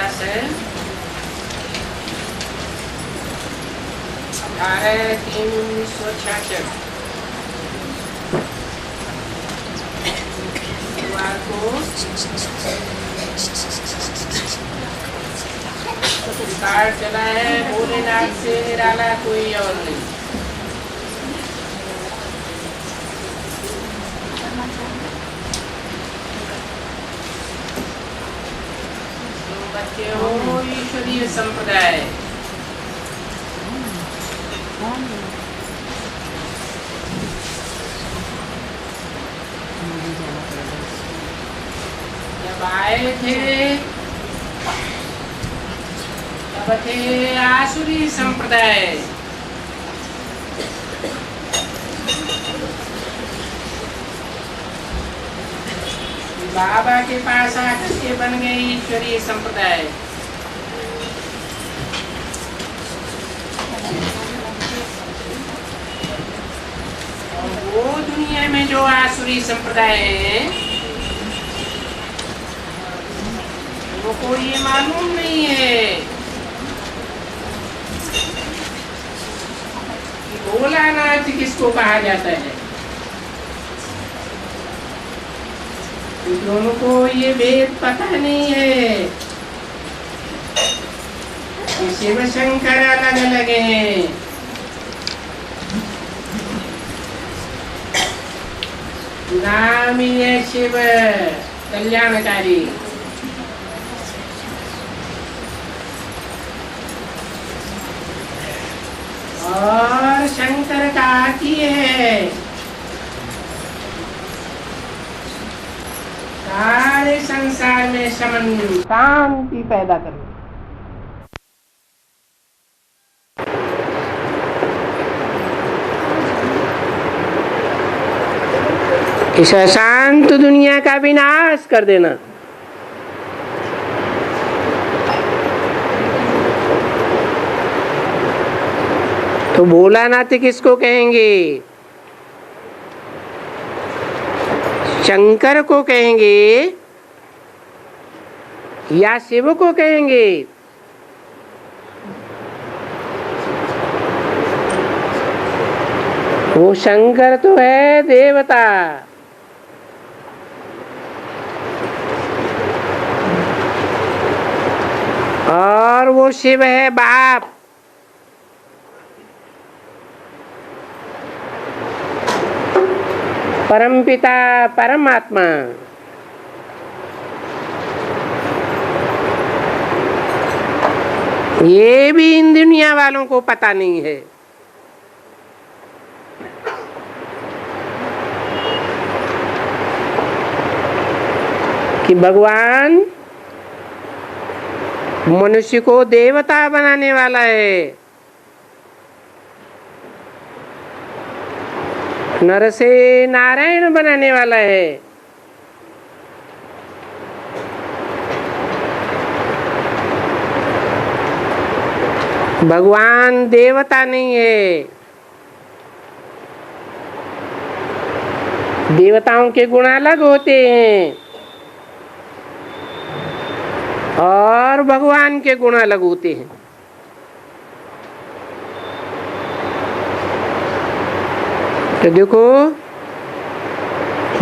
प्रयास है। 18/3/1966 गुरुवार को कार्ड चला है। भोलेनाथ से निराला कोई और नहीं। तुम बच्चे हो ईश्वरीय संप्रदाय। जब आए थे तब थे आसुरी संप्रदाय। बाबा के पास आकर के बन गए ईश्वरीय संप्रदाय। और वो दुनिया में जो आसुरी संप्रदाय है उनको ये मालूम नहीं है कि भोलानाथ किसको कहा जाता है। उनको ये भेद पता नहीं है कि शिव शंकर अलग अलग हैं। नाम ही है शिव कल्याणकारी। और शंकर का की है सारे संसार में समन्वय शांति पैदा करना। इस अशांत दुनिया का विनाश कर देना। तो भोलानाथ किसको कहेंगे? शंकर को कहेंगे या शिव को कहेंगे? वो शंकर तो है देवता, और वो शिव है बाप। परमपिता परमात्मा। ये भी इन दुनिया वालों को पता नहीं है। कि भगवान मनुष्य को देवता बनाने वाला है, नर से नारायण बनाने वाला है। भगवान देवता नहीं है। देवताओं के गुण अलग होते हैं और भगवान के गुण अलग होते हैं। तो देखो,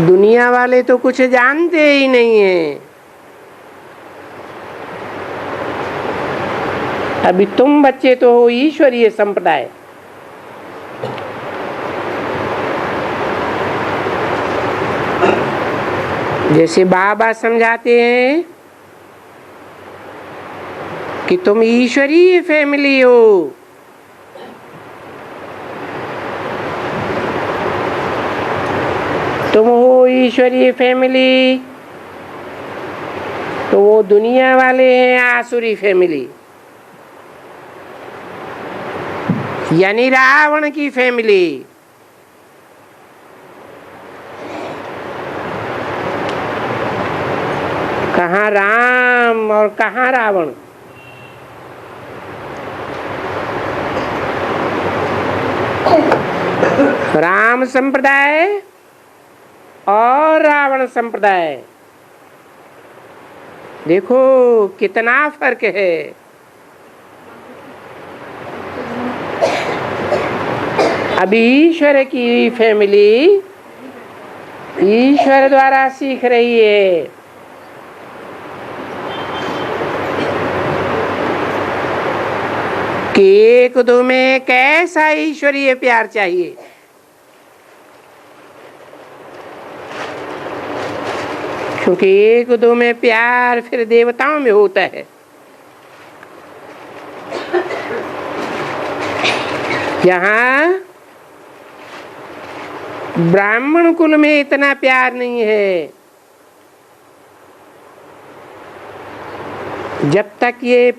दुनिया वाले तो कुछ जानते ही नहीं है। अभी तुम बच्चे तो हो ईश्वरीय संप्रदाय। जैसे बाबा समझाते हैं कि तुम ईश्वरीय फैमिली हो। तुम हो ईश्वरीय फैमिली, तो वो दुनिया वाले हैं आसुरी फैमिली, यानी रावण की फैमिली। कहाँ राम और कहाँ रावण। राम संप्रदाय और रावण संप्रदाय देखो कितना फर्क है। अभी ईश्वर की फैमिली ईश्वर द्वारा सीख रही है कि एक दो में कैसा ईश्वरीय प्यार चाहिए। क्योंकि एक दो में प्यार फिर देवताओं में होता है। यहाँ ब्राह्मण कुल में इतना प्यार नहीं है। जब तक ये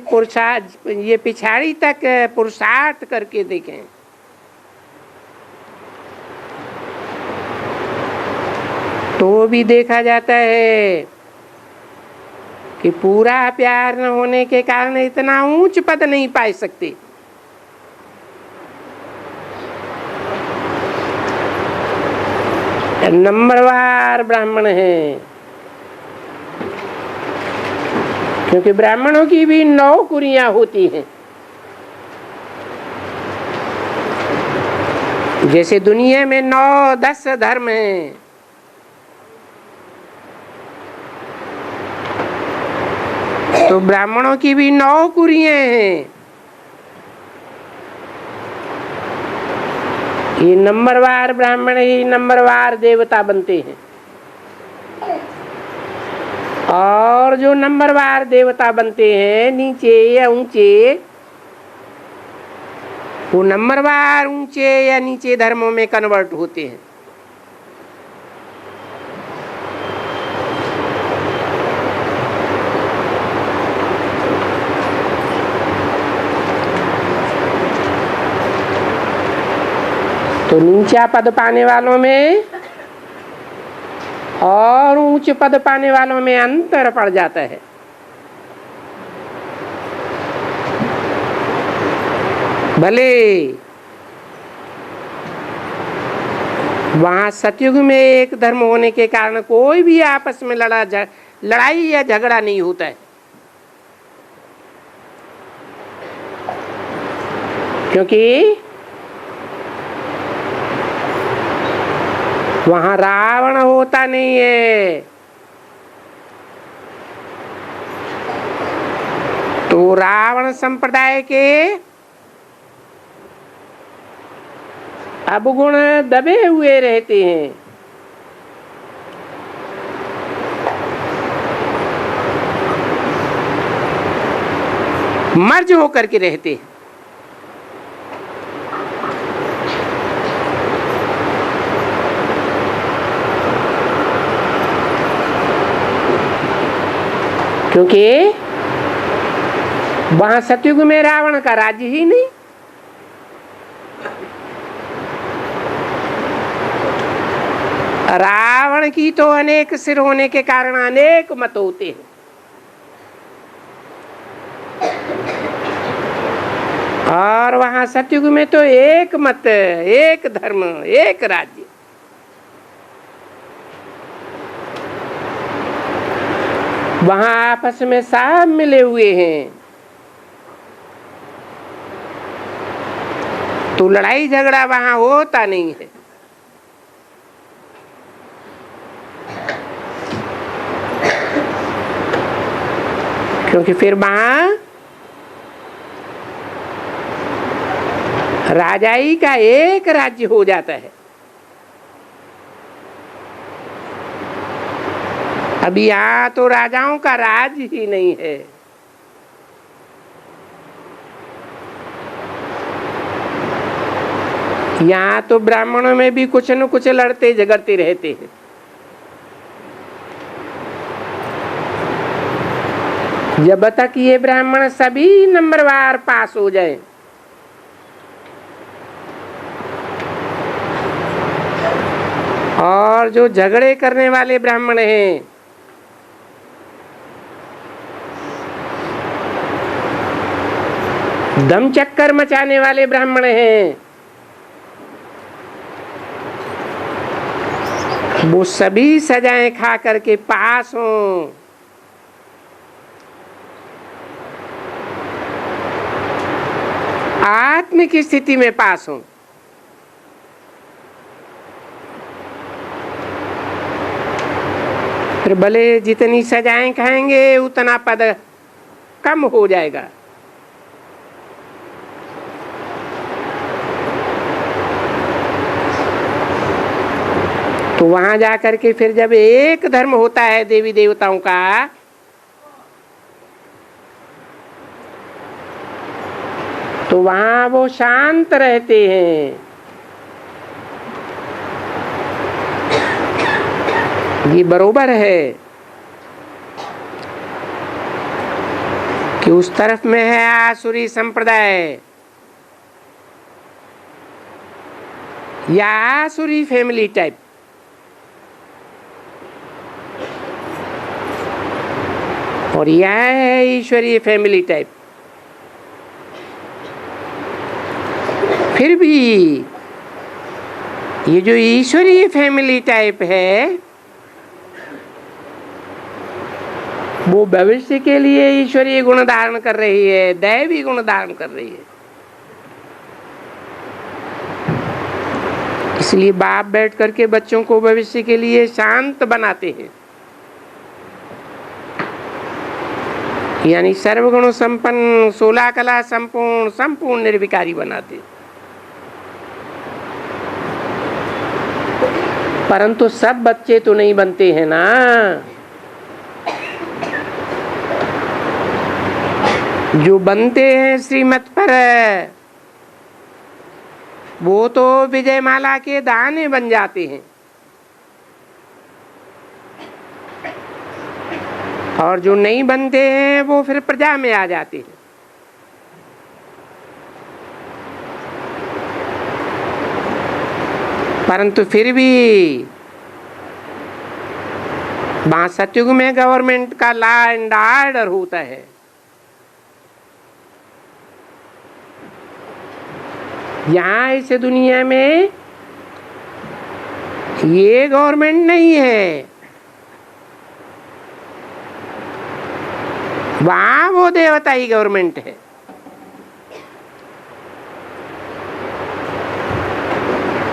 पिछाड़ी तक पुरुषार्थ करके देखें तो भी देखा जाता है कि पूरा प्यार न होने के कारण इतना ऊंच पद नहीं पा सकते। नंबरवार ब्राह्मण हैं, क्योंकि ब्राह्मणों की भी 9 कुरियां होती हैं। जैसे दुनिया में 9-10 धर्म हैं, तो ब्राह्मणों की भी 9 कुरियां हैं। ये नंबरवार ब्राह्मण ही नंबरवार देवता बनते हैं। और जो नंबरवार देवता बनते हैं नीचे या ऊंचे, वो नंबरवार ऊंचे या नीचे धर्मों में कन्वर्ट होते हैं। तो नीचा पद पाने वालों में और ऊंच पद पाने वालों में अंतर पड़ जाता है। भले वहां सतयुग में एक धर्म होने के कारण कोई भी आपस में लड़ाई या झगड़ा नहीं होता है, क्योंकि वहां रावण होता नहीं है। तो रावण संप्रदाय के अवगुण दबे हुए रहते हैं। मर्ज होकर के रहते हैं। क्योंकि वहां सतयुग में रावण का राज्य ही नहीं। रावण की तो अनेक सिर होने के कारण अनेक मत होते हैं, और वहां सतयुग में तो एक मत, एक धर्म, एक राज्य। वहां आपस में सब मिले हुए हैं, तो लड़ाई झगड़ा वहां होता नहीं है। क्योंकि फिर वहां राजाई का एक राज्य हो जाता है। अब यहाँ तो राजाओं का राज ही नहीं है। यहाँ तो ब्राह्मणों में भी कुछ न कुछ लड़ते झगड़ते रहते हैं। जब तक ये ब्राह्मण सभी नंबरवार पास हो जाए, और जो झगड़े करने वाले ब्राह्मण हैं दम चक्कर मचाने वाले ब्राह्मण हैं, वो सभी सजाएं खा करके पास हों, आध्यात्मिक स्थिति में पास हों। फिर भले जितनी सजाएं खाएंगे उतना पद कम हो जाएगा। तो वहां जाकर के फिर जब एक धर्म होता है देवी देवताओं का, तो वहां वो शांत रहते हैं। ये बरोबर है कि उस तरफ में है आसुरी संप्रदाय या आसुरी फैमिली टाइप, और यह है ईश्वरीय फैमिली टाइप। फिर भी ये जो ईश्वरीय फैमिली टाइप है वो भविष्य के लिए ईश्वरीय गुण धारण कर रही है, दैवी गुण धारण कर रही है। इसलिए बाप बैठ करके बच्चों को भविष्य के लिए शांत बनाते हैं, यानी सर्वगुण संपन्न, 16 कला संपूर्ण, संपूर्ण निर्विकारी बनाते। परंतु सब बच्चे तो नहीं बनते हैं ना। जो बनते हैं श्रीमत पर वो तो विजयमाला के दाने बन जाते हैं, और जो नहीं बनते हैं वो फिर प्रजा में आ जाते हैं। परंतु फिर भी वहां सतयुग में गवर्नमेंट का लॉ एंड ऑर्डर होता है। यहाँ इस दुनिया में ये गवर्नमेंट नहीं है, वहां वो देवताई गवर्नमेंट है।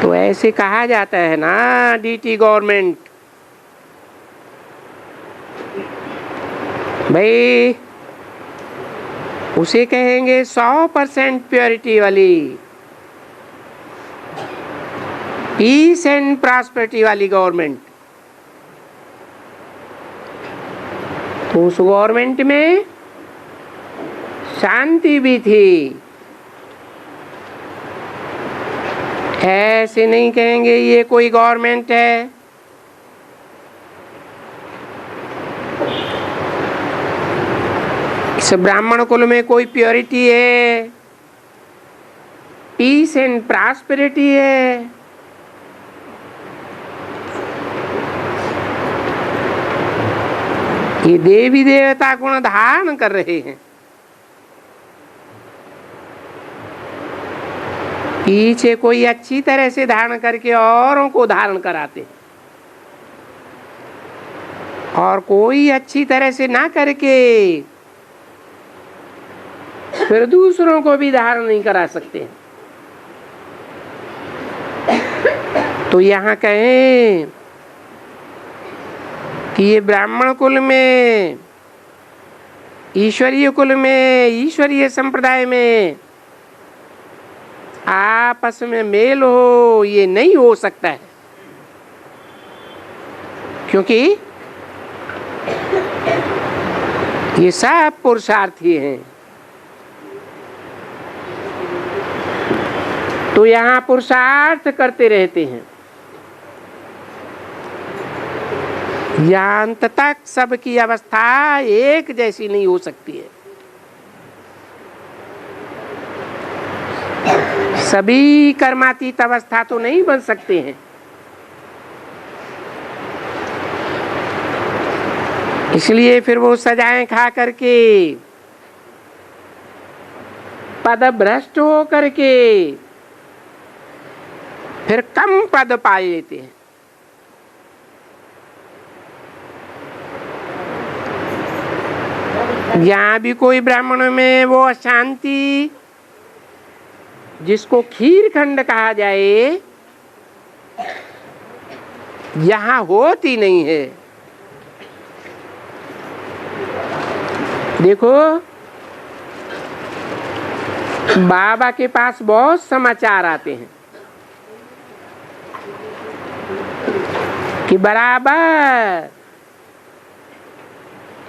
तो ऐसे कहा जाता है ना, डीटी गवर्नमेंट, भाई उसे कहेंगे 100% प्योरिटी वाली, पीस एंड प्रॉस्पेरिटी वाली गवर्नमेंट। तो उस गवर्नमेंट में शांति भी थी। ऐसे नहीं कहेंगे ये कोई गवर्नमेंट है, इस ब्राह्मण कुल में कोई प्योरिटी है, पीस एंड प्रॉस्पेरिटी है। ये देवी देवता गुण धारण कर रहे हैं, पीछे कोई अच्छी तरह से धारण करके औरों को धारण कराते, और कोई अच्छी तरह से ना करके फिर दूसरों को भी धारण नहीं करा सकते। तो यहाँ कहें कि ये ब्राह्मण कुल में, ईश्वरीय कुल में, ईश्वरीय संप्रदाय में आपस में मेल हो, ये नहीं हो सकता है, क्योंकि ये सब पुरुषार्थी हैं। तो यहाँ पुरुषार्थ करते रहते हैं, यहाँ अंत तक सबकी अवस्था एक जैसी नहीं हो सकती है। सभी कर्मातीत अवस्था तो नहीं बन सकते हैं। इसलिए फिर वो सजाएं खा करके, पद भ्रष्ट हो करके फिर कम पद पा लेते हैं। यहाँ भी कोई ब्राह्मणों में वो अशांति जिसको खीरखंड कहा जाए, यहां होती नहीं है। देखो, बाबा के पास बहुत समाचार आते हैं कि बराबर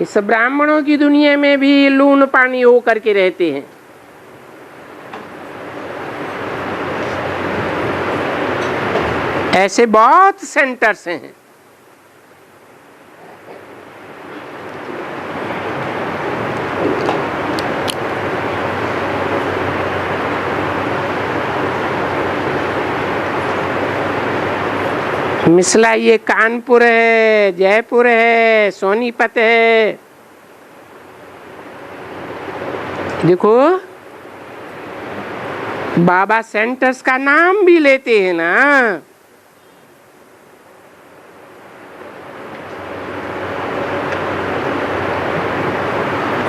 इस ब्राह्मणों की दुनिया में भी लून पानी हो करके रहते हैं। ऐसे बहुत सेंटर्स हैं। मिसला ये कानपुर है, जयपुर है, सोनीपत है। देखो, बाबा सेंटर्स का नाम भी लेते हैं ना,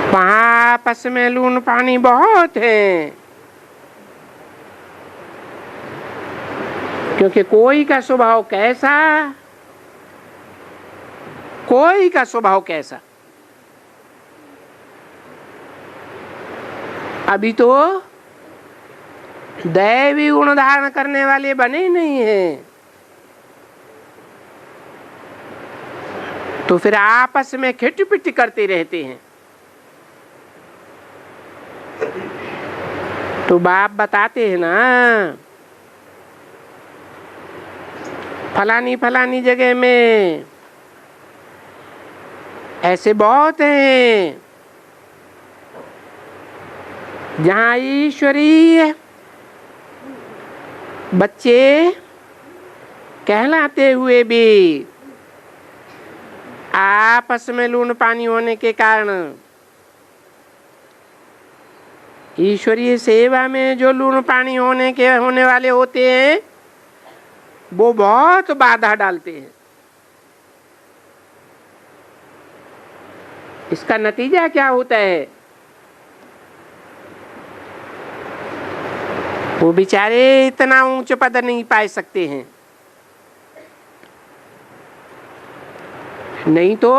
वहां आपस में लून पानी बहुत है। क्योंकि कोई का स्वभाव कैसा, कोई का स्वभाव कैसा। अभी तो दैवी गुण धारण करने वाले बने नहीं हैं, तो फिर आपस में खिटपिट करते रहते हैं। तो बाप बताते हैं ना, फलानी फलानी जगह में ऐसे बहुत हैं जहाँ ईश्वरीय बच्चे कहलाते हुए भी आपस में लून पानी होने के कारण ईश्वरीय सेवा में जो लून पानी होने वाले होते हैं, वो बहुत बाधा डालते हैं। इसका नतीजा क्या होता है? वो बेचारे इतना ऊंच पद नहीं पा सकते हैं। नहीं तो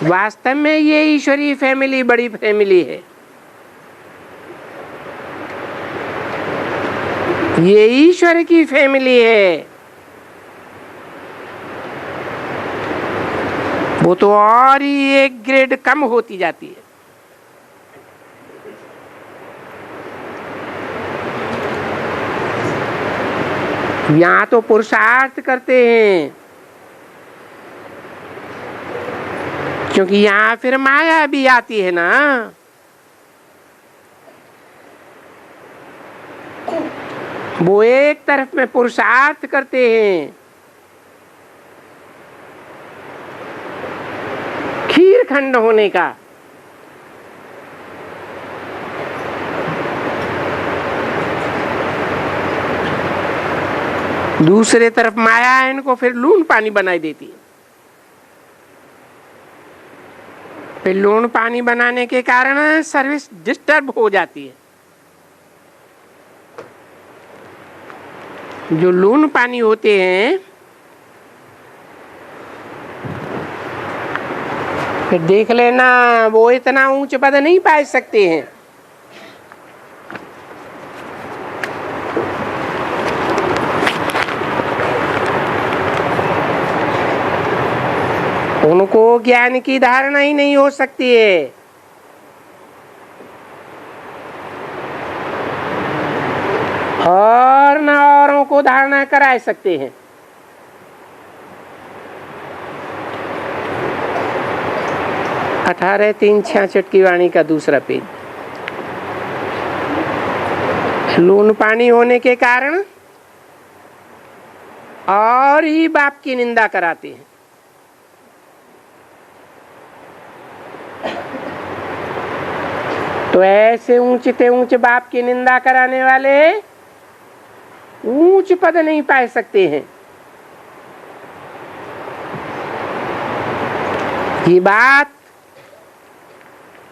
वास्तव में ये ईश्वरीय फैमिली बड़ी फैमिली है। ये ईश्वर की फैमिली है। वो तो और ही एक ग्रेड कम होती जाती है। यहाँ तो पुरुषार्थ करते हैं, क्योंकि यहाँ फिर माया भी आती है ना। वो एक तरफ में पुरुषार्थ करते हैं, खीरखंड होने का, दूसरे तरफ माया इनको फिर लून पानी बनाई देती है। फिर लून पानी बनाने के कारण सर्विस डिस्टर्ब हो जाती है। जो लून पानी होते हैं, फिर देख लेना, वो इतना ऊंच पद नहीं पा सकते हैं। उनको ज्ञान की धारणा ही नहीं हो सकती है। और न औरों को धारणा करा सकते हैं। अठारह 366 की वाणी का दूसरा पेज। लून पानी होने के कारण और ही बाप की निंदा कराते हैं। तो ऐसे ऊंचे ऊंचे बाप की निंदा कराने वाले ऊंच पद नहीं पा सकते हैं। ये बात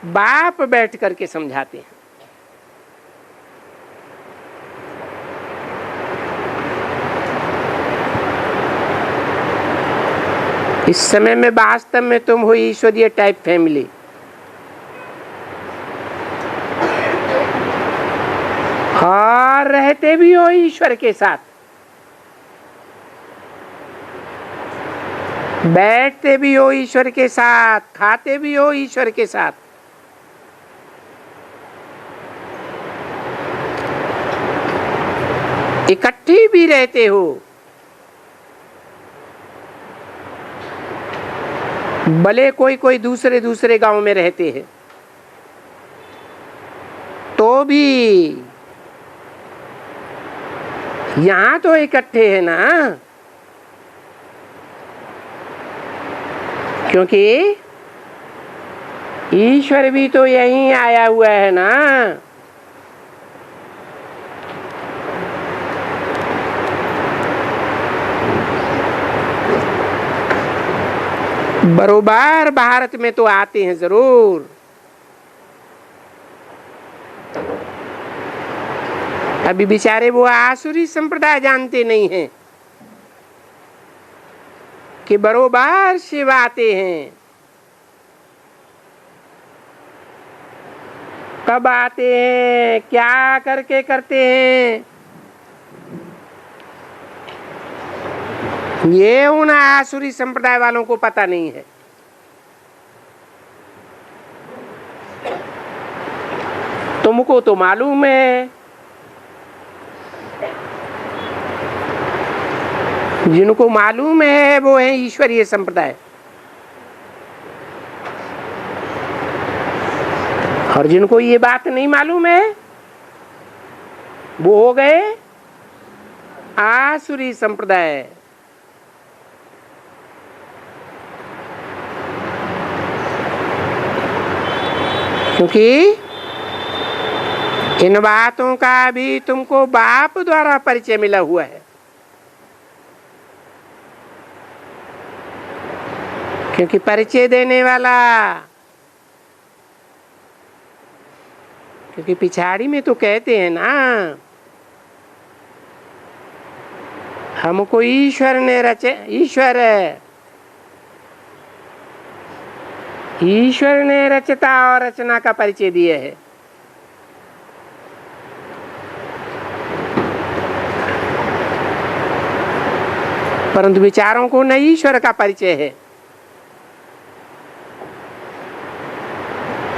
बाप बैठ करके समझाते हैं। इस समय में वास्तव में तुम हो ईश्वरीय टाइप फैमिली। और रहते भी हो ईश्वर के साथ, बैठते भी हो ईश्वर के साथ, खाते भी हो ईश्वर के साथ। इकट्ठे भी रहते हो। भले कोई कोई दूसरे दूसरे गांव में रहते हैं तो भी यहां तो इकट्ठे है ना, क्योंकि ईश्वर भी तो यहीं आया हुआ है ना। बरोबर भारत में तो आते हैं जरूर। अभी बेचारे वो आसुरी संप्रदाय जानते नहीं हैं कि बरोबर शिव आते हैं। कब आते हैं, क्या करके करते हैं, ये उन आसुरी संप्रदाय वालों को पता नहीं है। तुमको तो मालूम है। जिनको मालूम है वो है ईश्वरीय संप्रदाय, और जिनको ये बात नहीं मालूम है वो हो गए आसुरी संप्रदाय। क्योंकि इन बातों का भी तुमको बाप द्वारा परिचय मिला हुआ है। क्योंकि परिचय देने वाला, क्योंकि पिछाड़ी में तो कहते हैं ना, हमको ईश्वर ने ईश्वर ने रचता और रचना का परिचय दिए है। परंतु विचारों को न ईश्वर का परिचय है,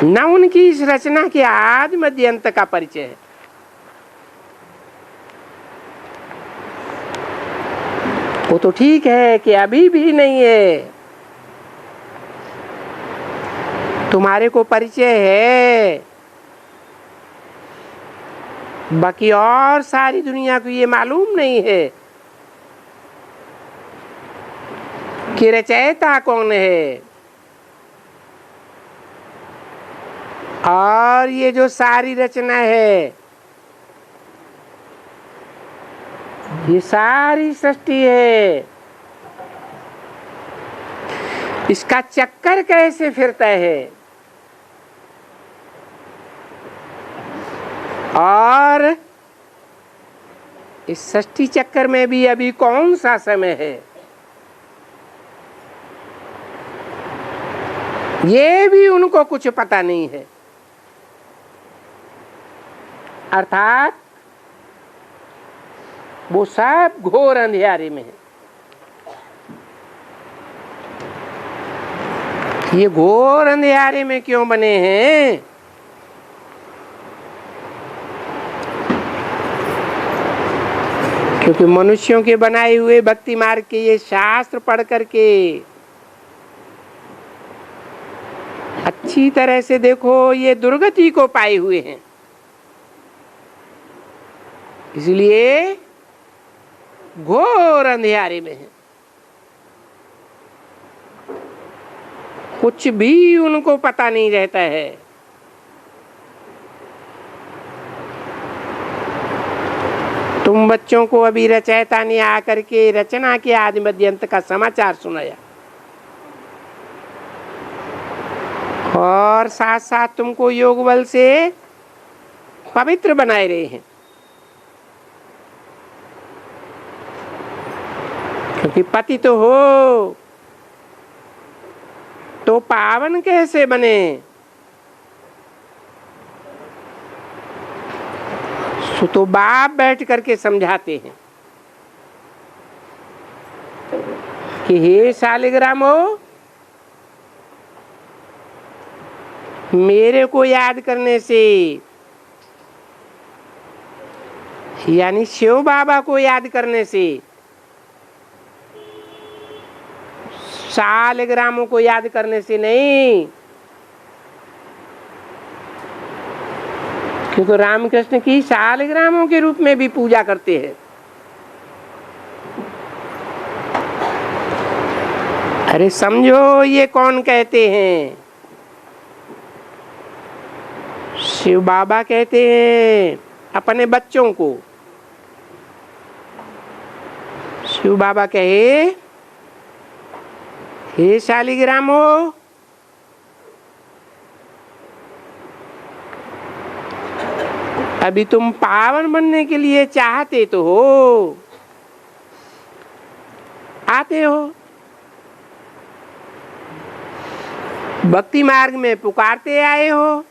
न उनकी इस रचना के आदि मध्य अंत का परिचय है। वो तो ठीक है कि अभी भी नहीं है, तुम्हारे को परिचय है, बाकी और सारी दुनिया को ये मालूम नहीं है कि रचयिता कौन है। और ये जो सारी रचना है, ये सारी सृष्टि है, इसका चक्कर कैसे फिरता है, और इस सृष्टि चक्कर में भी अभी कौन सा समय है, ये भी उनको कुछ पता नहीं है। अर्थात वो सब घोर अंधियारे में है। ये घोर अंधियारे में क्यों बने हैं? क्योंकि मनुष्यों के बनाए हुए भक्ति मार्ग के ये शास्त्र पढ़ करके अच्छी तरह से देखो, ये दुर्गति को पाए हुए हैं। इसलिए घोर अंधियारे में है, कुछ भी उनको पता नहीं रहता है। तुम बच्चों को अभी रचयिता ने आकर के रचना के आदि मध्य अंत का समाचार सुनाया, और साथ साथ तुमको योग बल से पवित्र बनाए रहे हैं। क्योंकि पति तो हो, तो पावन कैसे बने? तो बाप बैठ करके समझाते हैं कि हे शालिग्रामो, मेरे को याद करने से, यानी शिव बाबा को याद करने से, शालिग्रामों को याद करने से नहीं, क्योंकि रामकृष्ण की शालिग्रामों के रूप में भी पूजा करते हैं। अरे समझो ये कौन कहते हैं? शिव बाबा कहते हैं अपने बच्चों को। शिव बाबा कहे, हे शालिग्रामो, अभी तुम पावन बनने के लिए चाहते तो हो, आते हो, भक्ति मार्ग में पुकारते आए हो,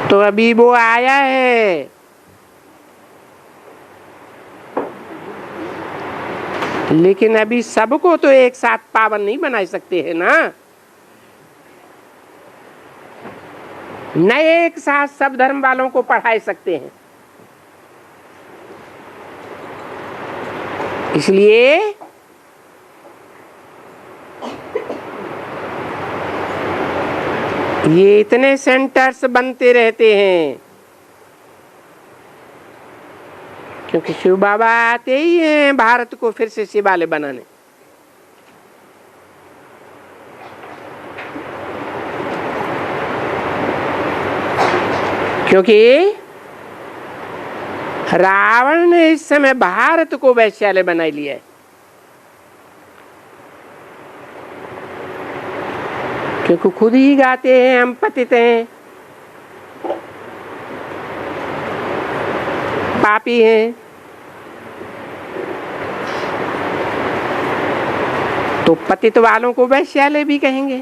तो अभी वो आया है, लेकिन अभी सबको तो एक साथ पावन नहीं बना सकते हैं ना। न एक साथ सब धर्म वालों को पढ़ा सकते हैं। इसलिए ये इतने सेंटर्स बनते रहते हैं, क्योंकि शिव बाबा आते ही हैं भारत को फिर से शिवालय बनाने। क्योंकि रावण ने इस समय भारत को वैश्यालय बना लिया है। क्योंकि खुद ही गाते हैं हम पतित हैं, पापी हैं, तो पतित वालों को वैश्यालय भी कहेंगे,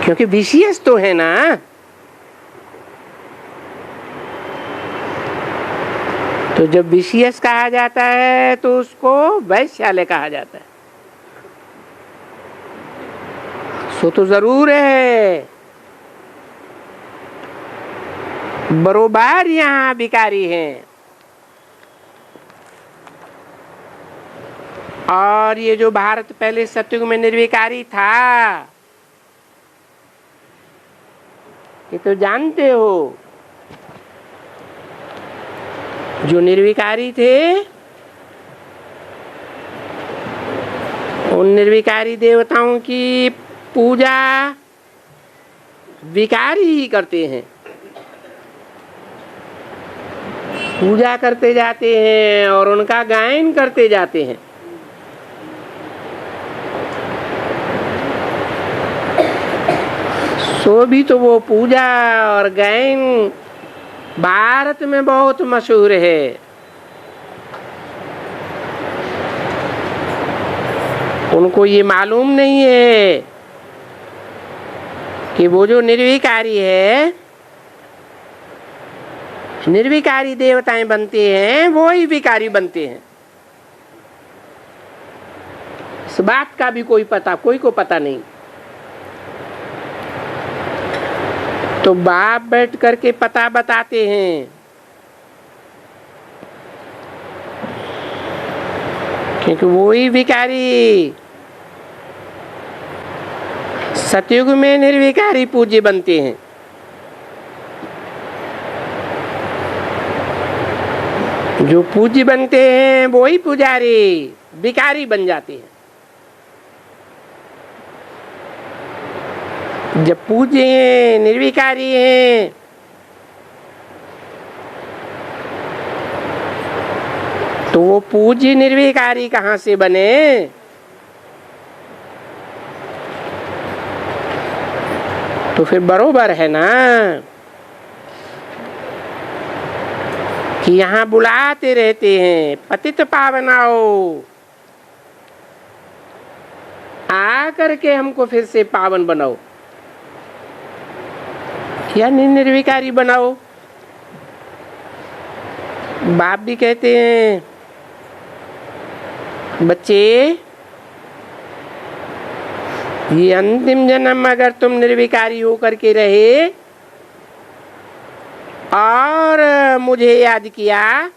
क्योंकि विशेष तो है ना। तो जब विशेष कहा जाता है तो उसको वैश्यालय कहा जाता है। सो तो जरूर है, बरोबर यहाँ भिखारी हैं। और ये जो भारत पहले सतयुग में निर्विकारी था, ये तो जानते हो, जो निर्विकारी थे उन निर्विकारी देवताओं की पूजा विकारी ही करते हैं, पूजा करते जाते हैं और उनका गायन करते जाते हैं। सो भी तो वो पूजा और गायन भारत में बहुत मशहूर है। उनको ये मालूम नहीं है कि वो जो निर्विकारी है, निर्विकारी देवताएं बनते हैं, वो ही विकारी बनते हैं। इस बात का भी कोई को पता नहीं। तो बाप बैठ करके पता बताते हैं, क्योंकि वो ही विकारी सतयुग में निर्विकारी पूज्य बनते हैं। जो पूज्य बनते हैं वो ही पुजारी विकारी बन जाते हैं। जब पूज्य हैं, निर्विकारी हैं, तो वो पूज्य निर्विकारी कहाँ से बने? तो फिर बरोबर है ना। कि यहाँ बुलाते रहते हैं, पतित पावनाओ, आकर के हमको फिर से पावन बनाओ या निर्विकारी बनाओ। बाप भी कहते हैं, बच्चे ये अंतिम जन्म अगर तुम निर्विकारी होकर के रहे और मुझे याद किया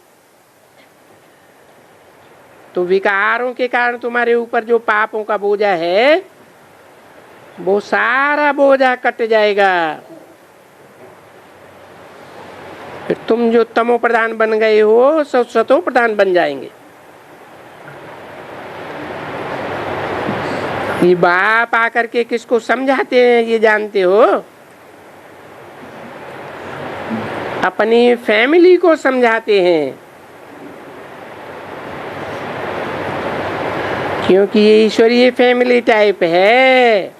तो विकारों के कारण तुम्हारे ऊपर जो पापों का बोझा है वो सारा बोझा कट जाएगा। फिर तुम जो तमो प्रधान बन गए हो सब सतो प्रधान बन जाएंगे। ये बाप आकर के किसको समझाते हैं ये जानते हो? अपनी फैमिली को समझाते हैं, क्योंकि ये ईश्वरीय फैमिली टाइप है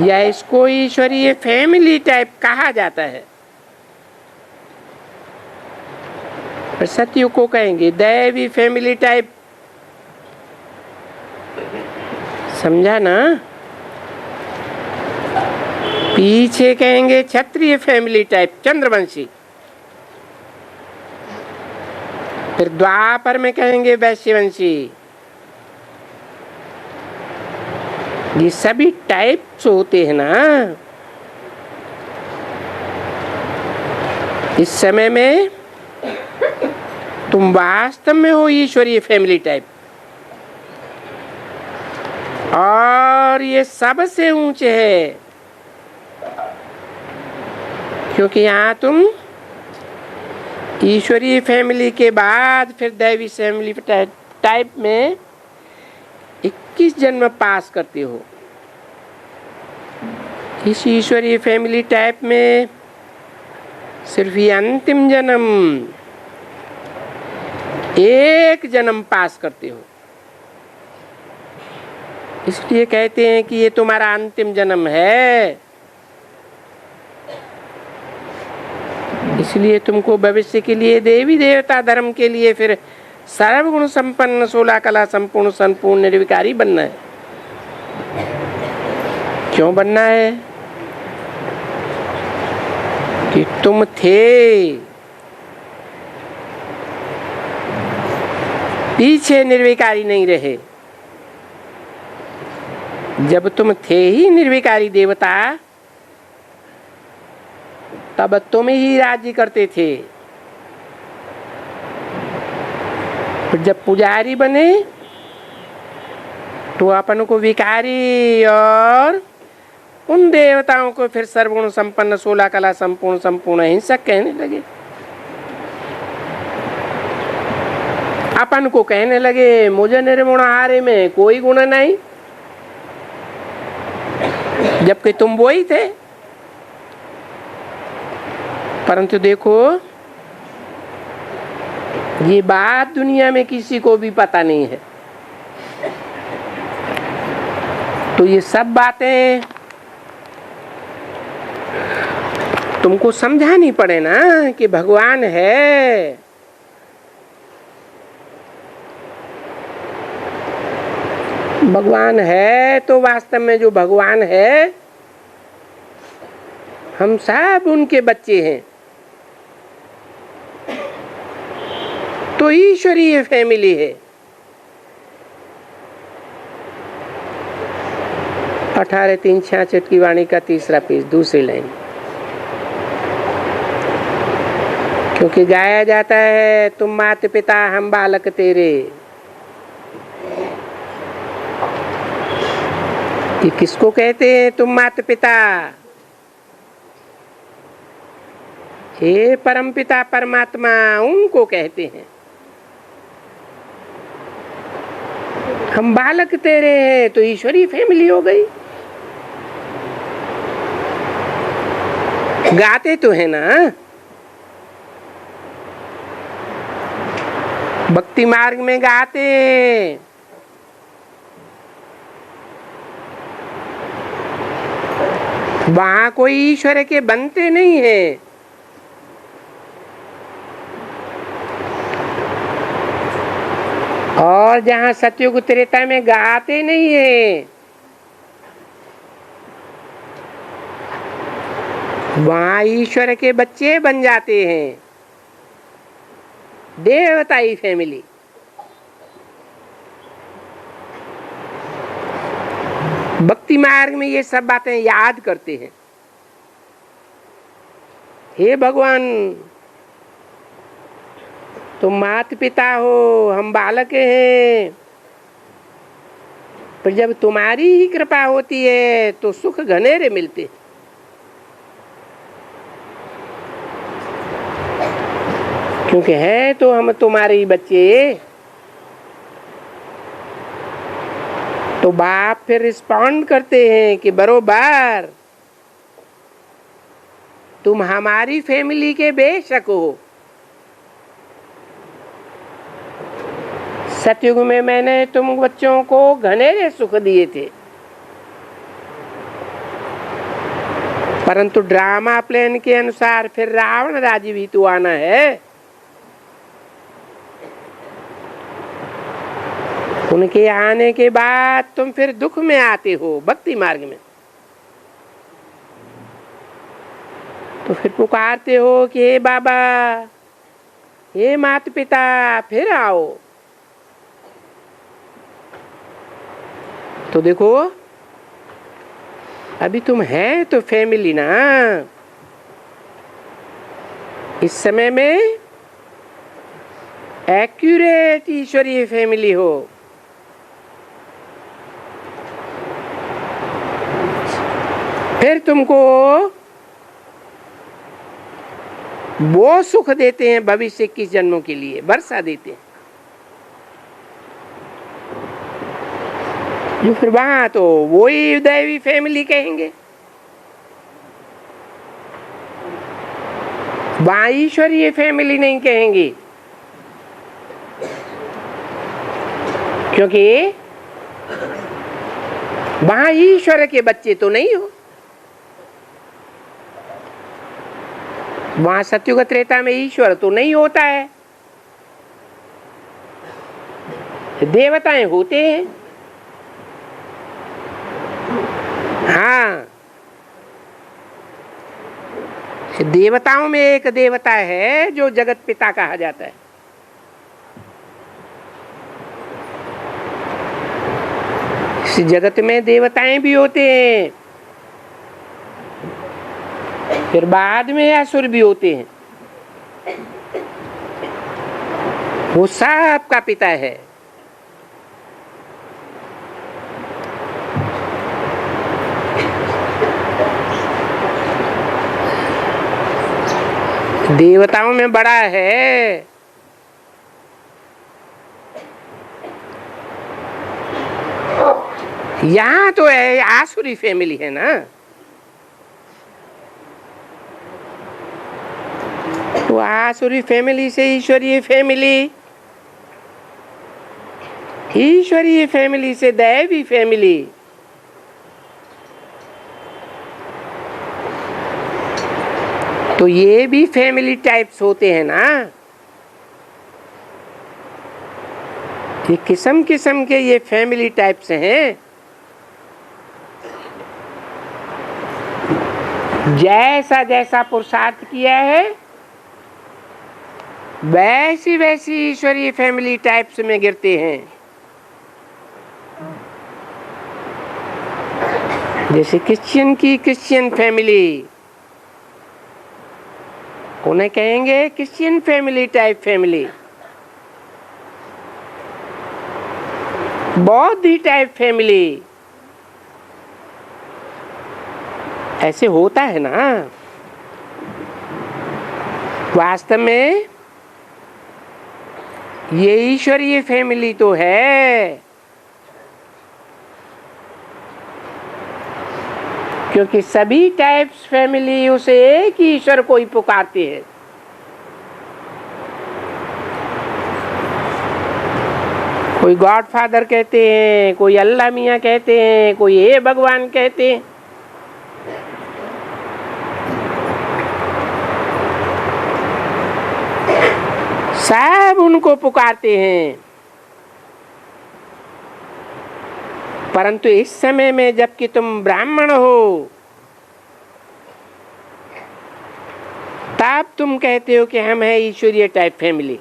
या इसको ईश्वरीय फैमिली टाइप कहा जाता है। और सत्य को कहेंगे दैवी फैमिली टाइप, समझा ना? पीछे कहेंगे क्षत्रिय फैमिली टाइप, चंद्रवंशी। फिर द्वापर में कहेंगे वैश्यवंशी। ये सभी टाइप्स होते हैं ना। इस समय में तुम वास्तव में हो ईश्वरीय फैमिली टाइप, और ये सबसे ऊंचे है, क्योंकि यहाँ तुम ईश्वरीय फैमिली के बाद फिर दैवी फैमिली टाइप में 21 जन्म पास करते हो। इस ईश्वरीय फैमिली टाइप में सिर्फ ये अंतिम जन्म एक जन्म पास करते हो। इसलिए कहते हैं कि ये तुम्हारा अंतिम जन्म है। इसलिए तुमको भविष्य के लिए देवी देवता धर्म के लिए फिर सर्वगुण संपन्न 16 कला संपूर्ण संपूर्ण निर्विकारी बनना है। क्यों बनना है? कि तुम थे पीछे निर्विकारी नहीं रहे। जब तुम थे ही निर्विकारी देवता तब तुम ही राज्य करते थे। जब पुजारी बने तो अपन को विकारी और उन देवताओं को फिर सर्वगुण संपन्न 16 कला संपूर्ण संपूर्ण हिंसक कहने लगे। अपन को कहने लगे मुझे निर्गुण हारे में कोई गुण नहीं, जबकि तुम वो ही थे। परंतु देखो ये बात दुनिया में किसी को भी पता नहीं है। तो ये सब बातें तुमको समझानी पड़े ना कि भगवान है। भगवान है तो वास्तव में जो भगवान है हम सब उनके बच्चे हैं। तो ईश्वरीय फैमिली है। 18:3-66 की वाणी का तीसरा पेज, दूसरी लाइन। क्योंकि गाया जाता है तुम माता पिता हम बालक तेरे। ये किसको कहते हैं तुम माता पिता? हे परमपिता परमात्मा उनको कहते हैं। हम बालक तेरे हैं तो ईश्वरीय फैमिली हो गई। गाते तो है ना, भक्ति मार्ग में गाते, वहां कोई ईश्वर के बनते नहीं है। और जहां सतयुग त्रेता में गाते नहीं है, वहां ईश्वर के बच्चे बन जाते हैं, देवताई फैमिली। भक्ति मार्ग में ये सब बातें याद करते हैं। हे भगवान, तुम माता पिता हो, हम बालक हैं, पर जब तुम्हारी ही कृपा होती है तो सुख घनेरे मिलते। क्योंकि है तो हम तुम्हारे ही बच्चे। तो बाप फिर रिस्पॉन्ड करते हैं कि बरोबर तुम हमारी फैमिली के बेशक हो। सतयुग में मैंने तुम बच्चों को घनेरे सुख दिए थे, परंतु ड्रामा प्लान के अनुसार फिर रावण राज्य भी तो आना है। उनके आने के बाद तुम फिर दुख में आते हो भक्ति मार्ग में। तो फिर पुकारते हो कि हे बाबा, हे माता पिता, फिर आओ। तो देखो, अभी तुम है तो फैमिली ना, इस समय में एक्यूरेट ईश्वरीय फैमिली हो। फिर तुमको वो सुख देते हैं भविष्य 21 जन्मों के लिए, वर्षा देते हैं। जो फिर वहां तो वही दैवी फैमिली कहेंगे, वहां ईश्वरीय फैमिली नहीं कहेंगे, क्योंकि वहां ईश्वर के बच्चे तो नहीं हो। वहां सतयुग त्रेता में ईश्वर तो नहीं होता है, देवताएं होते हैं। हाँ, देवताओं में एक देवता है जो जगत पिता कहा जाता है। इस जगत में देवताएं भी होते हैं, फिर बाद में असुर भी होते हैं। वो सब का पिता है। देवताओं में बड़ा है, यहाँ तो है आसुरी फैमिली है ना। तो आसुरी फैमिली से ईश्वरीय फैमिली, ईश्वरीय फैमिली से दैवी फैमिली। तो ये भी फैमिली टाइप्स होते हैं ना। ये किस्म किस्म के ये फैमिली टाइप्स हैं। जैसा जैसा पुरुषार्थ किया है वैसी वैसी ईश्वरीय फैमिली टाइप्स में गिरते हैं। जैसे क्रिश्चियन की क्रिश्चियन फैमिली, उन्हें कहेंगे क्रिश्चियन फैमिली टाइप फैमिली। बौद्ध टाइप फैमिली, ऐसे होता है ना। वास्तव में ये ईश्वरीय फैमिली तो है, क्योंकि सभी टाइप्स फैमिली उसे एक ही ईश्वर को ही पुकारते हैं। कोई गॉड फादर कहते हैं, कोई अल्लाह मियाँ कहते हैं, कोई हे भगवान कहते हैं। सब उनको पुकारते हैं। परंतु इस समय में जबकि तुम ब्राह्मण हो, तब तुम कहते हो कि हम है ईश्वरीय टाइप फैमिली।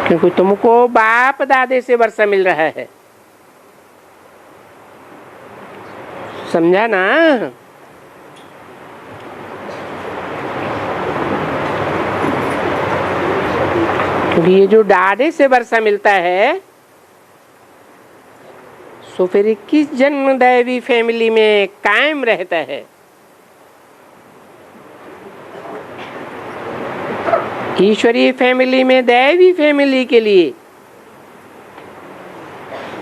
क्योंकि तुमको बाप दादे से वर्षा मिल रहा है। समझा ना? क्योंकि ये जो दादे से वर्षा मिलता है, सो फिर 21 जन्म दैवी फैमिली में कायम रहता है। ईश्वरीय फैमिली में, दैवी फैमिली के लिए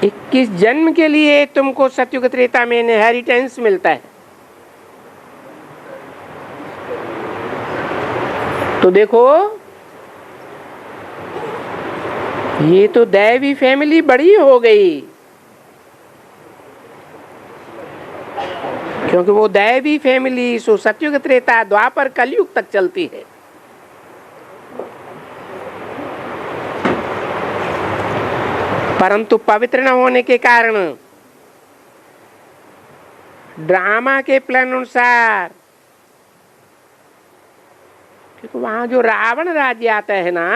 21 जन्म के लिए तुमको सतयुग त्रेता में इनहेरिटेंस मिलता है। तो देखो, ये तो दैवी फैमिली बड़ी हो गई, क्योंकि वो दैवी फैमिली सो सतयुग त्रेता द्वापर कलयुग तक चलती है। परंतु पवित्र न होने के कारण ड्रामा के प्लान अनुसार, क्योंकि वहां जो रावण राज्य आता है ना,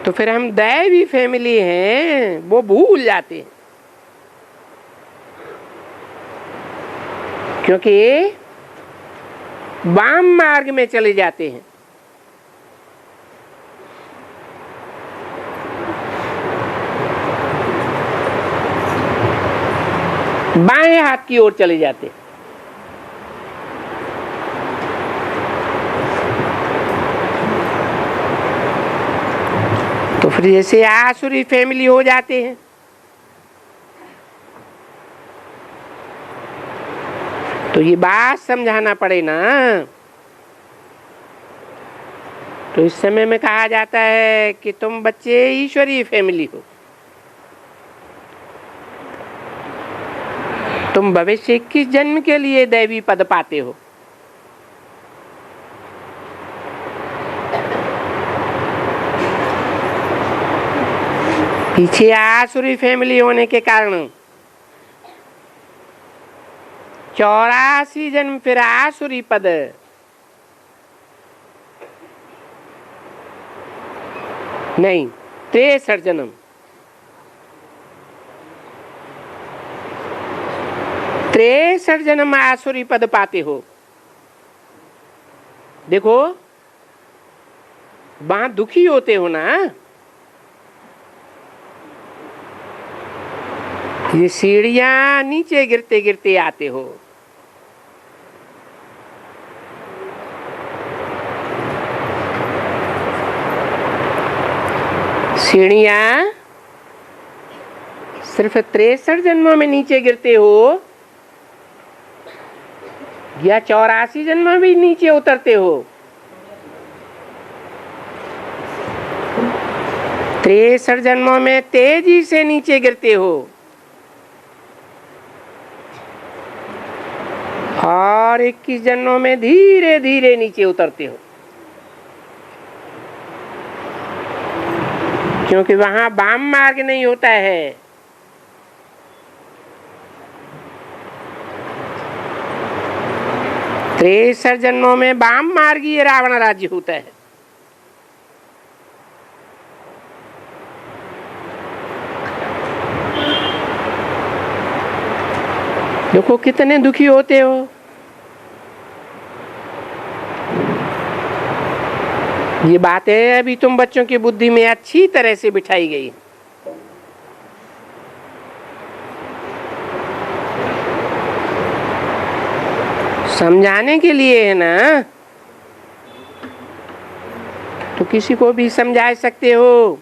तो फिर हम दैवी फैमिली हैं वो भूल जाते हैं। क्योंकि वाम मार्ग में चले जाते हैं। बाएं हाथ की ओर चले जाते हैं। तो फिर जैसे आसुरी फैमिली हो जाते हैं। तो ये बात समझाना पड़े ना। तो इस समय में कहा जाता है कि तुम बच्चे ईश्वरीय फैमिली हो, तुम भविष्य 21 जन्म के लिए दैवी पद पाते हो। पीछे आसुरी फैमिली होने के कारण 84 जन्म फिर आसुरी पद, नहीं 63 जन्म, 63 जन्म आसुरी पद पाते हो। देखो, वहां दुखी होते हो ना। ये सीढ़ियां नीचे गिरते गिरते आते हो। सीढ़ियां सिर्फ 63 जन्मों में नीचे गिरते हो या 84 जन्म भी नीचे उतरते हो? 63 जन्मों में तेजी से नीचे गिरते हो और 21 जन्मों में धीरे धीरे नीचे उतरते हो। क्योंकि वहां वाम मार्ग नहीं होता है। त्रेसठ जन्मों में वाम मार्गीय रावण राज्य होता है। देखो कितने दुखी होते हो। ये बातें अभी तुम बच्चों की बुद्धि में अच्छी तरह से बिठाई गई। समझाने के लिए है ना, तो किसी को भी समझा सकते हो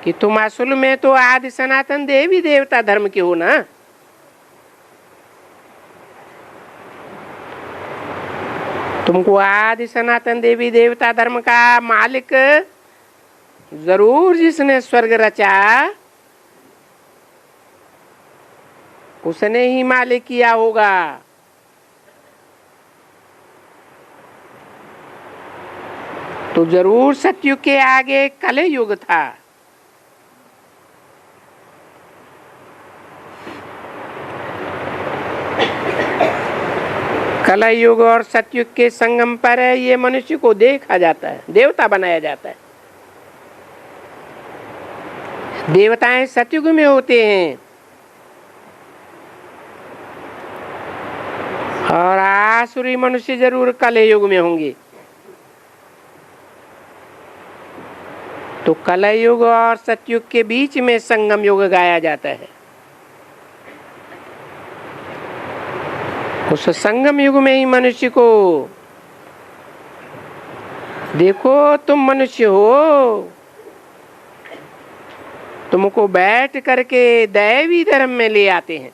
कि तुम असल में तो आदि सनातन देवी देवता धर्म के हो ना। तुमको आदि सनातन देवी देवता धर्म का मालिक जरूर जिसने स्वर्ग रचा उसने ही मालिक किया होगा। तो जरूर सतयुग के आगे कलयुग था। कलयुग और सतयुग के संगम पर ये मनुष्य को देखा जाता है, देवता बनाया जाता है। देवताएं सतयुग में होते हैं और आसुरी मनुष्य जरूर कलयुग में होंगे। तो कलयुग और सतयुग के बीच में संगम युग गाया जाता है। उस संगम युग में ही मनुष्य को देखो, तुम मनुष्य हो, तुमको बैठ करके दैवी धर्म में ले आते हैं।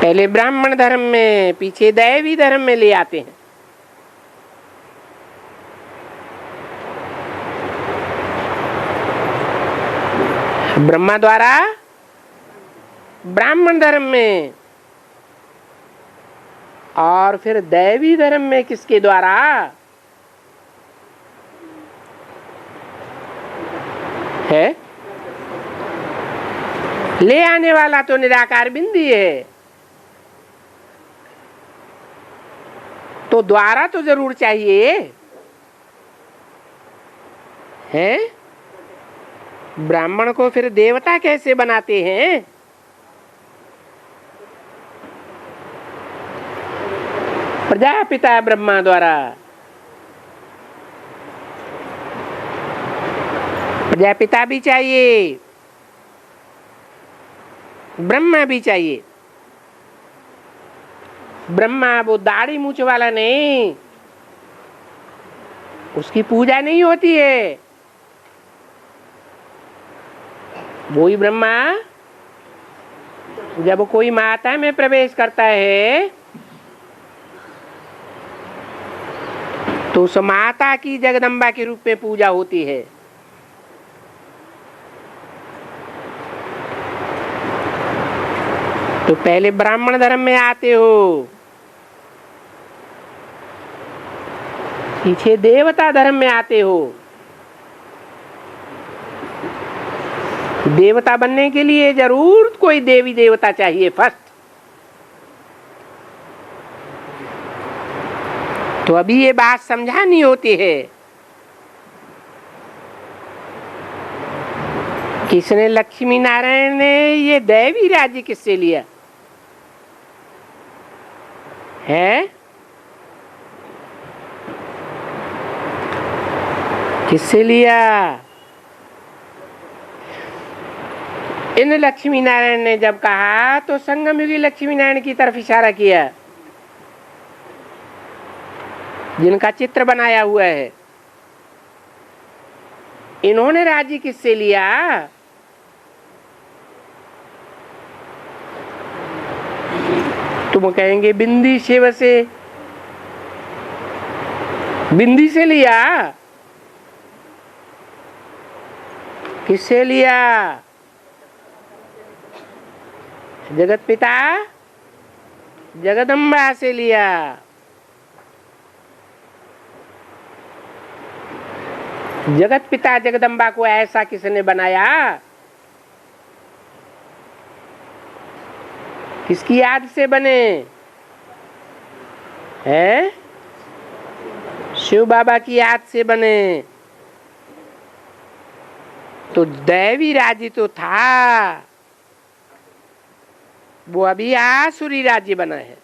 पहले ब्राह्मण धर्म में, पीछे दैवी धर्म में ले आते हैं। ब्रह्मा द्वारा ब्राह्मण धर्म में और फिर दैवी धर्म में किसके द्वारा? है ले आने वाला तो निराकार बिंदी है, तो द्वारा तो जरूर चाहिए है। ब्राह्मण को फिर देवता कैसे बनाते हैं? प्रजापिता ब्रह्मा द्वारा। प्रजापिता भी चाहिए, ब्रह्मा भी चाहिए। ब्रह्मा वो दाढ़ी मूछ वाला नहीं, उसकी पूजा नहीं होती है। वही ब्रह्मा जब कोई माता में प्रवेश करता है तो उस माता की जगदम्बा के रूप में पूजा होती है। तो पहले ब्राह्मण धर्म में आते हो, पीछे देवता धर्म में आते हो। देवता बनने के लिए जरूर कोई देवी देवता चाहिए फर्स्ट। तो अभी ये बात समझानी होती है। किसने? लक्ष्मी नारायण ने ये दैवी राज्य किससे लिया है? किससे लिया? इन लक्ष्मी नारायण ने जब कहा तो संगम युगी लक्ष्मी नारायण की तरफ इशारा किया, जिनका चित्र बनाया हुआ है। इन्होंने राज्य किससे लिया? तुम कहेंगे बिंदी शिव से। बिंदी से लिया? किससे लिया? जगत पिता जगदम्बा से लिया। जगत पिता जगदम्बा को ऐसा किसने बनाया? किसकी याद से बने हैं? शिव बाबा की याद से बने। तो दैवी राज्य तो था, वो अभी आसुरी राज्य बना है।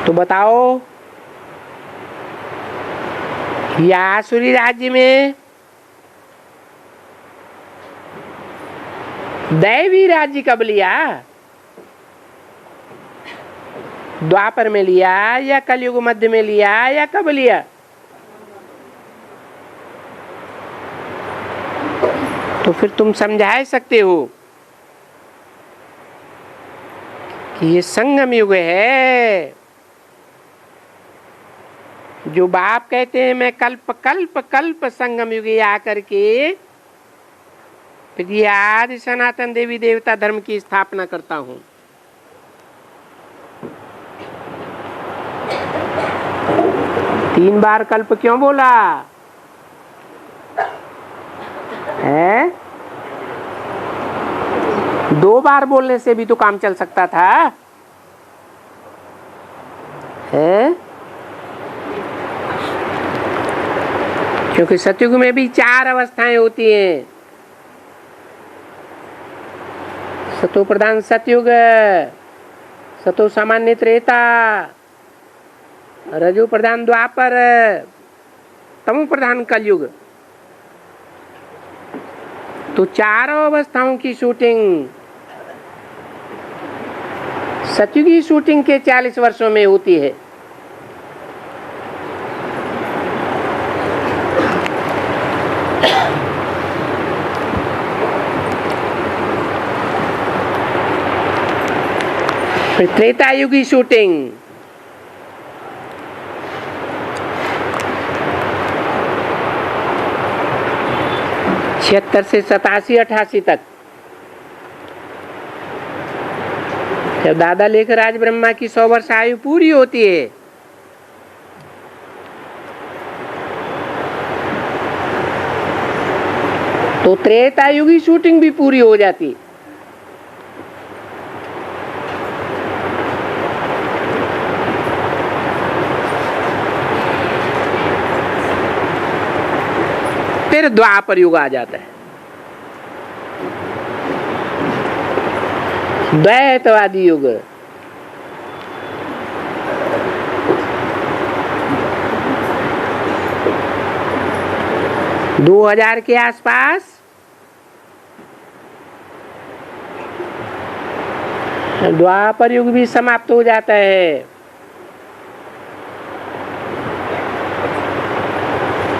तो बताओ, या आसुरी राज्य में दैवी राज्य कब लिया? द्वापर में लिया या कलयुग मध्य में लिया या कब लिया? तो फिर तुम समझा सकते हो कि ये संगम युग है। जो बाप कहते हैं मैं कल्प कल्प कल्प संगम युगे आकर के फिर ये आदि सनातन देवी देवता धर्म की स्थापना करता हूं। तीन बार कल्प क्यों बोला है? दो बार बोलने से भी तो काम चल सकता था है? क्योंकि सतयुग में भी चार अवस्थाएं होती हैं। सतो प्रधान सतयुग, सतो सामान्य त्रेता, रजो प्रधान द्वापर, तमो प्रधान कलयुग। तो चारों अवस्थाओं की शूटिंग सतयुगी शूटिंग के 40 वर्षों में होती है। फिर त्रेता युग की शूटिंग 76 से 87 88 तक, जब दादा लेकर राज ब्रह्मा की 100 वर्ष आयु पूरी होती है, तो त्रेता युग की शूटिंग भी पूरी हो जाती। फिर द्वापर युग आ जाता है, द्वैतवादी युग। दो 2000 के आसपास द्वापर युग भी समाप्त हो जाता है।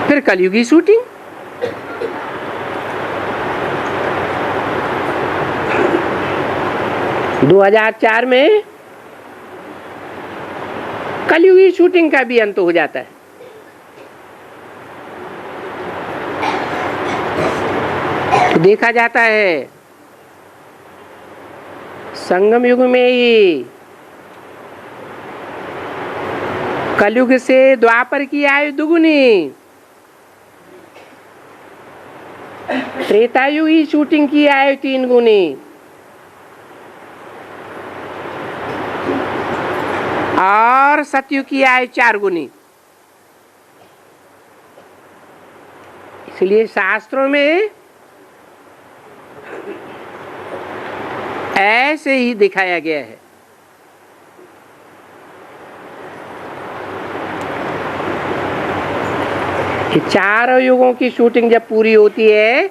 फिर कलयुग की शूटिंग, दो 2004 में कलयुगी शूटिंग का भी अंत हो जाता है। तो देखा जाता है संगम युग में ही कलयुग से द्वापर की आयु दुगुनी, त्रेतायुग की शूटिंग की आयु 3 गुनी, और सतयुग की आयु 4 गुनी। इसलिए शास्त्रों में ऐसे ही दिखाया गया है। कि चारों युगों की शूटिंग जब पूरी होती है,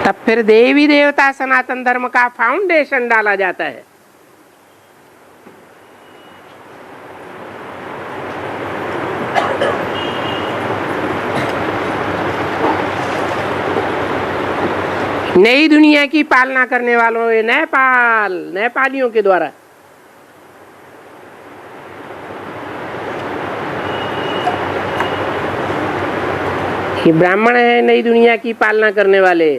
तब फिर देवी देवता सनातन धर्म का फाउंडेशन डाला जाता है। नई दुनिया की पालना करने वालों नेपालियों के द्वारा ये ब्राह्मण है नई दुनिया की पालना करने वाले,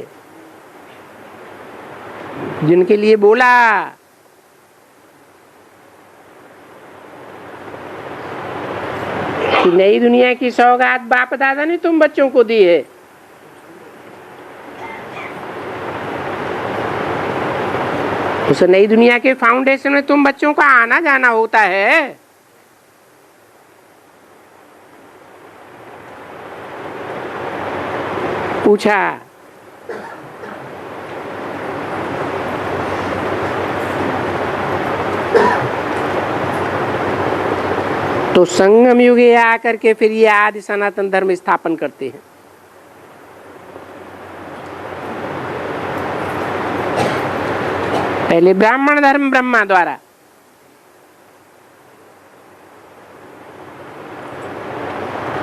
जिनके लिए बोला कि नई दुनिया की सौगात बाप दादा ने तुम बच्चों को दी है। उस नई दुनिया के फाउंडेशन में तुम बच्चों का आना जाना होता है। पूछा तो संगम युग आकर के फिर ये आदि सनातन धर्म स्थापन करते हैं। पहले ब्राह्मण धर्म ब्रह्मा द्वारा,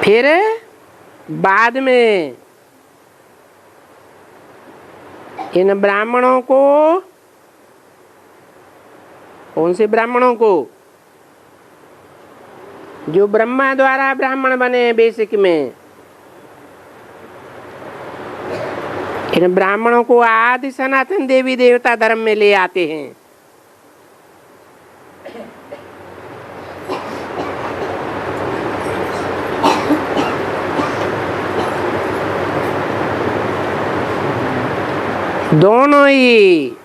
फिर बाद में इन ब्राह्मणों को, कौन से ब्राह्मणों को? जो ब्रह्मा द्वारा ब्राह्मण बने बेसिक में, इन ब्राह्मणों को आदि सनातन देवी देवता धर्म में ले आते हैं। दोनों ही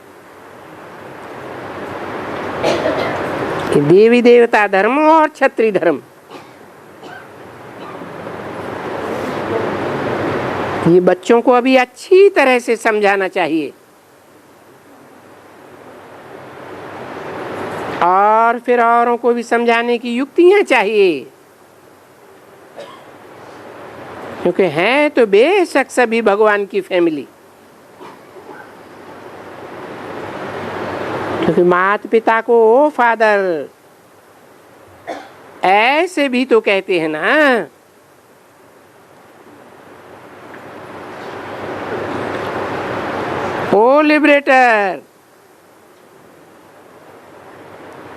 देवी देवता धर्म और क्षत्रिय धर्म, ये बच्चों को अभी अच्छी तरह से समझाना चाहिए और फिर औरों को भी समझाने की युक्तियां चाहिए, क्योंकि हैं तो बेशक सभी भगवान की फैमिली, क्योंकि माता पिता को ओ फादर ऐसे भी तो कहते हैं ना। ओ लिबरेटर,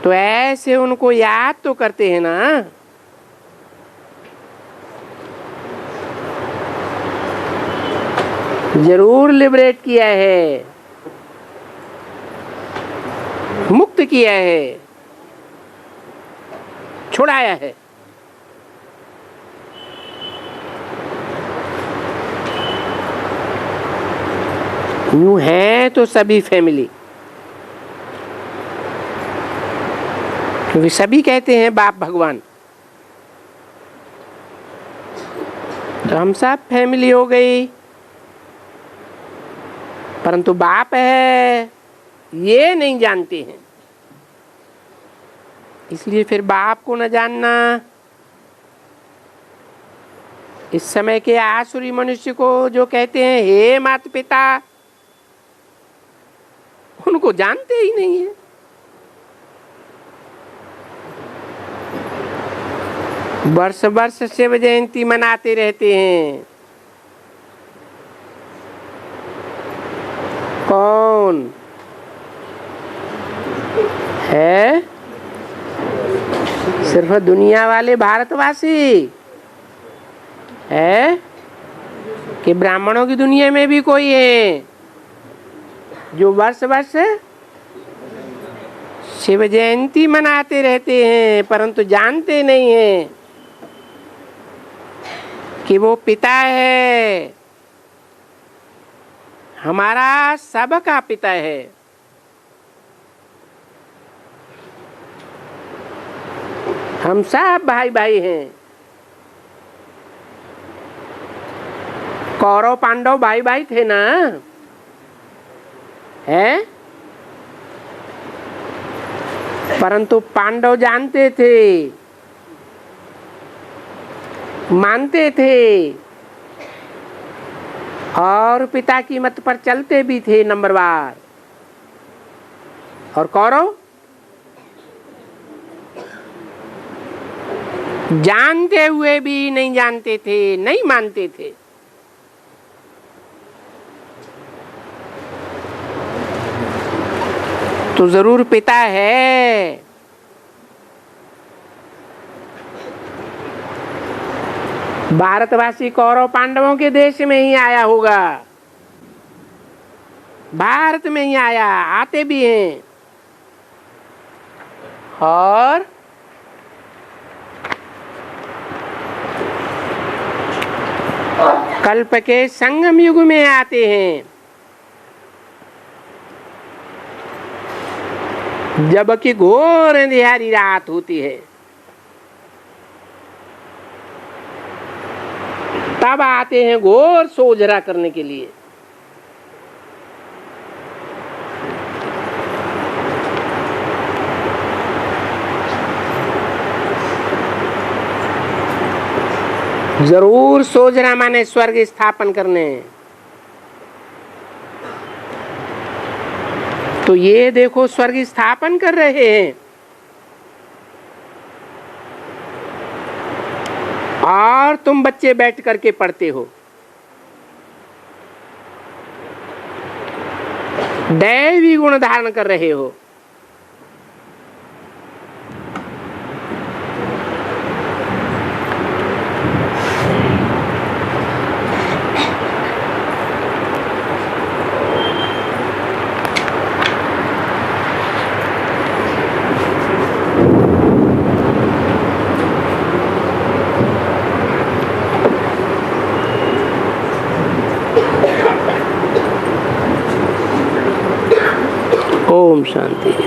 तो ऐसे उनको याद तो करते हैं ना। जरूर लिबरेट किया है, मुक्त किया है, छुड़ाया है। यूं है तो सभी फैमिली, क्योंकि सभी कहते हैं बाप भगवान, तो हम सब फैमिली हो गई, परंतु बाप है ये नहीं जानते हैं। इसलिए फिर बाप को न जानना इस समय के आसुरी मनुष्य को जो कहते हैं हे माता पिता, उनको जानते ही नहीं है। वर्ष वर्ष शिव जयंती मनाते रहते हैं। कौन है? सिर्फ दुनिया वाले भारतवासी है कि ब्राह्मणों की दुनिया में भी कोई है जो वर्ष वर्ष शिव जयंती मनाते रहते हैं, परंतु जानते नहीं हैं कि वो पिता है, हमारा सबका पिता है। हम सब भाई भाई हैं। कौरव पांडव भाई भाई थे ना, है? परंतु पांडव जानते थे, मानते थे और पिता की मत पर चलते भी थे नंबरवार। और कौरव जानते हुए भी नहीं जानते थे, नहीं मानते थे। तो जरूर पिता है। भारतवासी कौरव पांडवों के देश में ही आया होगा, भारत में ही आया, आते भी हैं। और कल्प के संगम युग में आते हैं, जबकि घोर अंधियारी रात होती है, तब आते हैं घोर सोजरा करने के लिए। जरूर सोजरा माने स्वर्ग स्थापन करने। तो ये देखो स्वर्ग स्थापन कर रहे हैं और तुम बच्चे बैठ करके पढ़ते हो। दैवी गुण धारण कर रहे हो। ओम शांति।